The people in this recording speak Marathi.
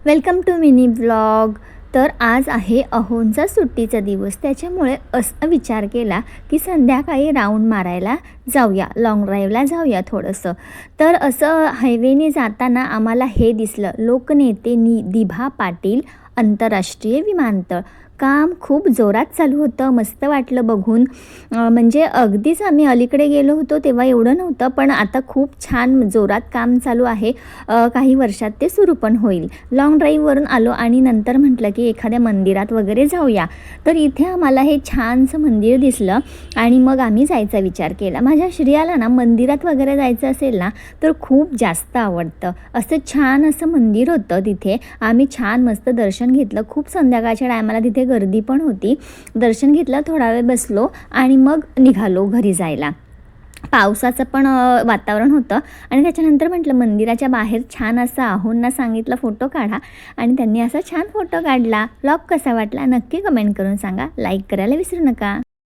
Welcome to mini blog. तर आज आहे अहोंचा सुट्टीचा दिवस. त्याच्यामुळे असा विचार केला की संध्याकाळी राऊंड मारायला जाऊया, लाँग ड्राईव्हला जाऊया थोडंसं. तर असं हायवेने जाताना आम्हाला हे दिसलं, लोकनेते दिभा पाटील आंतरराष्ट्रीय विमानतळ. काम खूप जोरात चालू होतं. मस्त वाटलं बघून. म्हणजे अगदीच आम्ही अलीकडे गेलो होतो तेव्हा एवढं नव्हतं, पण आता खूप छान जोरात काम चालू आहे. काही वर्षात ते सुरू पण होईल. लाँग ड्राईव्हवरून आलो आणि नंतर म्हटलं की एखाद्या मंदिरात वगैरे जाऊया. तर इथे आम्हाला हे छानसं मंदिर दिसलं आणि मग आम्ही जायचा विचार केला. माझ्या श्रियाला ना मंदिरात वगैरे जायचं असेल ना तर खूप जास्त आवडतं. असं छान असं मंदिर होतं तिथे. आम्ही छान मस्त दर्शन घेतलं. खूप संध्याकाळच्या टायमाला तिथे गर्दी पण होती. दर्शन घेतलं, थोडा वेळ बसलो आणि मग निघालो घरी जायला. पावसाचं पण वातावरण होतं आणि त्याच्यानंतर म्हटलं मंदिराच्या बाहेर छान असं आहोंना सांगितलं फोटो काढा आणि त्यांनी असा छान फोटो काढला. व्लॉग कसा वाटला नक्की कमेंट करून सांगा. लाईक करायला विसरू नका.